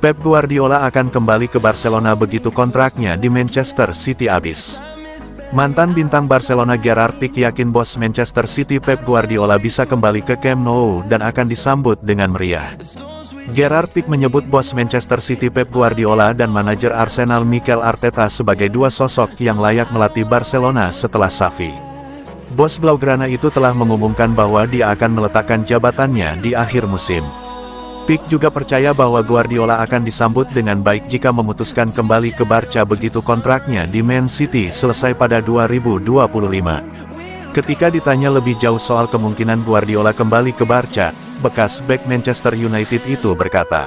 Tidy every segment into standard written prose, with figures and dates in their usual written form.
Pep Guardiola akan kembali ke Barcelona begitu kontraknya di Manchester City habis. Mantan bintang Barcelona Gerrard Pique yakin bos Manchester City Pep Guardiola bisa kembali ke Camp Nou dan akan disambut dengan meriah. Gerrard Pique menyebut bos Manchester City Pep Guardiola dan manajer Arsenal Mikel Arteta sebagai dua sosok yang layak melatih Barcelona setelah Xavi. Bos Blaugrana itu telah mengumumkan bahwa dia akan meletakkan jabatannya di akhir musim. Pique juga percaya bahwa Guardiola akan disambut dengan baik jika memutuskan kembali ke Barca begitu kontraknya di Man City selesai pada 2025. Ketika ditanya lebih jauh soal kemungkinan Guardiola kembali ke Barca, bekas bek Manchester United itu berkata,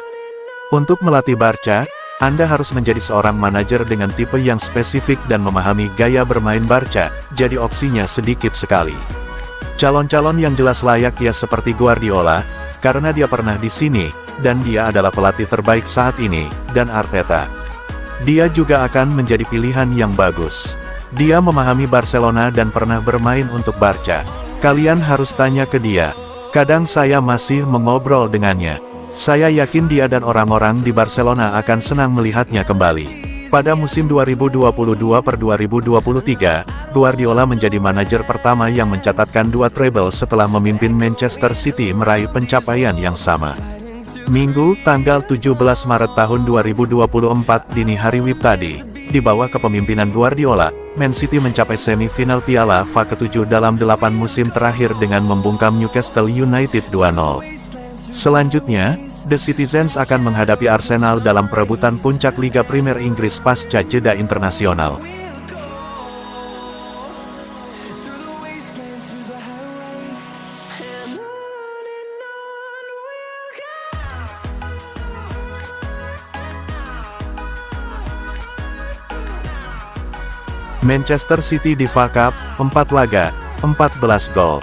"Untuk melatih Barca, Anda harus menjadi seorang manajer dengan tipe yang spesifik dan memahami gaya bermain Barca, jadi opsinya sedikit sekali. Calon-calon yang jelas layak ya seperti Guardiola, karena dia pernah di sini, dan dia adalah pelatih terbaik saat ini, dan Arteta. Dia juga akan menjadi pilihan yang bagus. Dia memahami Barcelona dan pernah bermain untuk Barca. Kalian harus tanya ke dia. Kadang saya masih mengobrol dengannya. Saya yakin dia dan orang-orang di Barcelona akan senang melihatnya kembali." Pada musim 2022-2023, Guardiola menjadi manajer pertama yang mencatatkan 2 treble setelah memimpin Manchester City meraih pencapaian yang sama. Minggu, tanggal 17 Maret tahun 2024 dini hari WIB tadi, di bawah kepemimpinan Guardiola, Man City mencapai semifinal Piala FA ke-7 dalam 8 musim terakhir dengan membungkam Newcastle United 2-0. Selanjutnya, The Citizens akan menghadapi Arsenal dalam perebutan puncak Liga Premier Inggris pasca jeda internasional. Manchester City di FA Cup, 4 laga, 14 gol.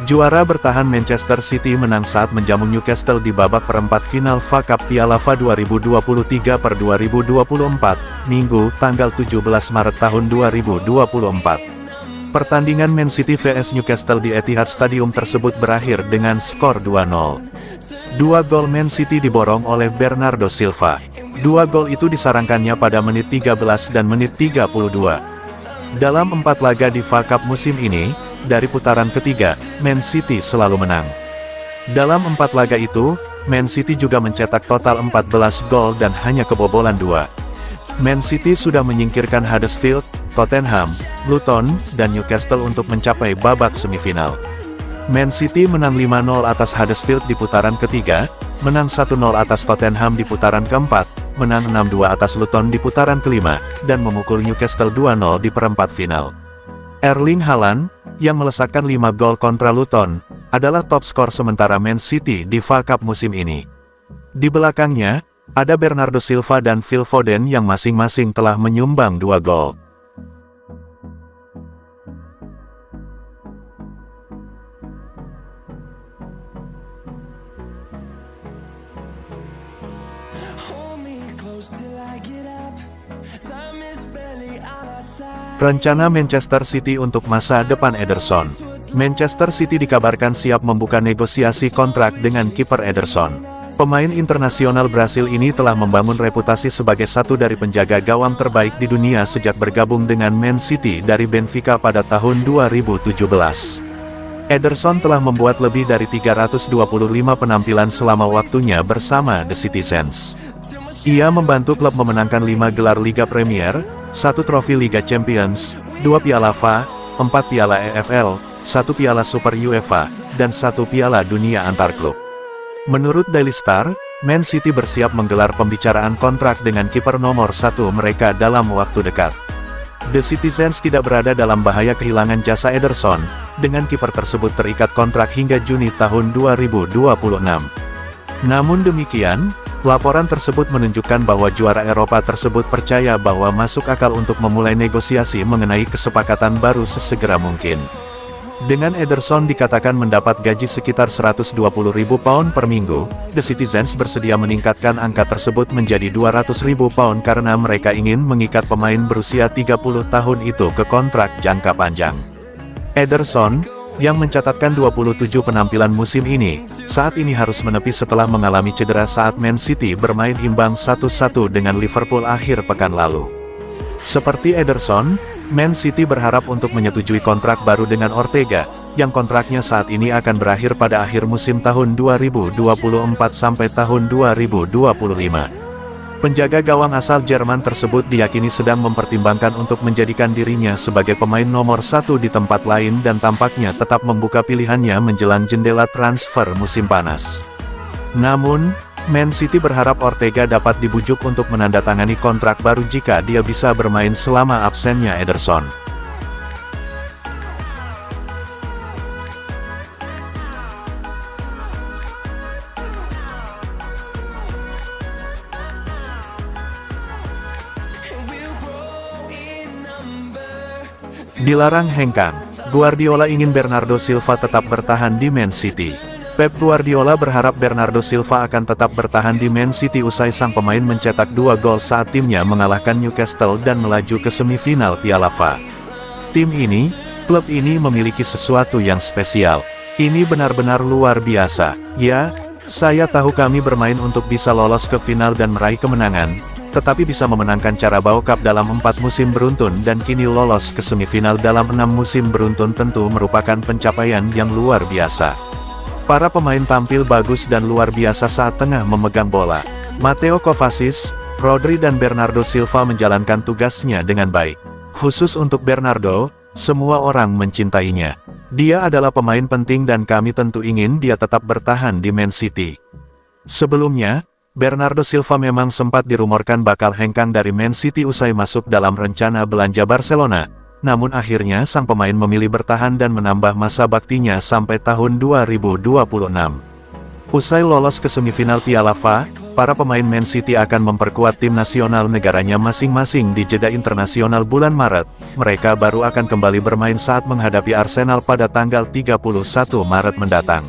Juara bertahan Manchester City menang saat menjamu Newcastle di babak perempat final FA Cup Piala FA 2023-2024, Minggu, tanggal 17 Maret tahun 2024. Pertandingan Man City vs Newcastle di Etihad Stadium tersebut berakhir dengan skor 2-0. 2 gol Man City diborong oleh Bernardo Silva. 2 gol itu disarangkannya pada menit 13 dan menit 32. Dalam 4 laga di FA Cup musim ini, dari putaran ketiga, Man City selalu menang. Dalam 4 laga itu, Man City juga mencetak total 14 gol dan hanya kebobolan 2. Man City sudah menyingkirkan Huddersfield, Tottenham, Luton, dan Newcastle untuk mencapai babak semifinal. Man City menang 5-0 atas Huddersfield di putaran ketiga, menang 1-0 atas Tottenham di putaran keempat, menang 6-2 atas Luton di putaran kelima, dan memukul Newcastle 2-0 di perempat final. Erling Haaland, yang melesakkan 5 gol kontra Luton, adalah top skor sementara Man City di FA Cup musim ini. Di belakangnya, ada Bernardo Silva dan Phil Foden yang masing-masing telah menyumbang 2 gol. Rencana Manchester City untuk masa depan Ederson. Manchester City dikabarkan siap membuka negosiasi kontrak dengan kiper Ederson. Pemain internasional Brasil ini telah membangun reputasi sebagai satu dari penjaga gawang terbaik di dunia sejak bergabung dengan Man City dari Benfica pada tahun 2017. Ederson telah membuat lebih dari 325 penampilan selama waktunya bersama The Citizens. Ia membantu klub memenangkan 5 gelar Liga Premier, 1 trofi Liga Champions, 2 Piala FA, 4 Piala EFL, 1 Piala Super UEFA, dan 1 Piala Dunia antar klub. Menurut Daily Star, Man City bersiap menggelar pembicaraan kontrak dengan kiper nomor 1 mereka dalam waktu dekat. The Citizens tidak berada dalam bahaya kehilangan jasa Ederson, dengan kiper tersebut terikat kontrak hingga Juni tahun 2026. Namun demikian, laporan tersebut menunjukkan bahwa juara Eropa tersebut percaya bahwa masuk akal untuk memulai negosiasi mengenai kesepakatan baru sesegera mungkin. Dengan Ederson dikatakan mendapat gaji sekitar 120.000 pound per minggu, The Citizens bersedia meningkatkan angka tersebut menjadi 200.000 pound karena mereka ingin mengikat pemain berusia 30 tahun itu ke kontrak jangka panjang. Ederson, yang mencatatkan 27 penampilan musim ini, saat ini harus menepi setelah mengalami cedera saat Man City bermain imbang 1-1 dengan Liverpool akhir pekan lalu. Seperti Ederson, Man City berharap untuk menyetujui kontrak baru dengan Ortega, yang kontraknya saat ini akan berakhir pada akhir musim tahun 2024 sampai tahun 2025. Penjaga gawang asal Jerman tersebut diyakini sedang mempertimbangkan untuk menjadikan dirinya sebagai pemain nomor 1 di tempat lain dan tampaknya tetap membuka pilihannya menjelang jendela transfer musim panas. Namun, Man City berharap Ortega dapat dibujuk untuk menandatangani kontrak baru jika dia bisa bermain selama absennya Ederson. Dilarang hengkang, Guardiola ingin Bernardo Silva tetap bertahan di Man City. Pep Guardiola berharap Bernardo Silva akan tetap bertahan di Man City usai sang pemain mencetak 2 gol saat timnya mengalahkan Newcastle dan melaju ke semifinal Piala FA. Klub ini memiliki sesuatu yang spesial. Ini benar-benar luar biasa. Ya, saya tahu kami bermain untuk bisa lolos ke final dan meraih kemenangan, tetapi bisa memenangkan Carabao Cup dalam 4 musim beruntun dan kini lolos ke semifinal dalam 6 musim beruntun tentu merupakan pencapaian yang luar biasa. Para pemain tampil bagus dan luar biasa saat tengah memegang bola. Mateo Kovacic, Rodri dan Bernardo Silva menjalankan tugasnya dengan baik. Khusus untuk Bernardo, semua orang mencintainya. Dia adalah pemain penting dan kami tentu ingin dia tetap bertahan di Man City. Sebelumnya, Bernardo Silva memang sempat dirumorkan bakal hengkang dari Man City usai masuk dalam rencana belanja Barcelona, namun akhirnya sang pemain memilih bertahan dan menambah masa baktinya sampai tahun 2026. Usai lolos ke semifinal Piala FA, para pemain Man City akan memperkuat tim nasional negaranya masing-masing di jeda internasional bulan Maret. Mereka baru akan kembali bermain saat menghadapi Arsenal pada tanggal 31 Maret mendatang.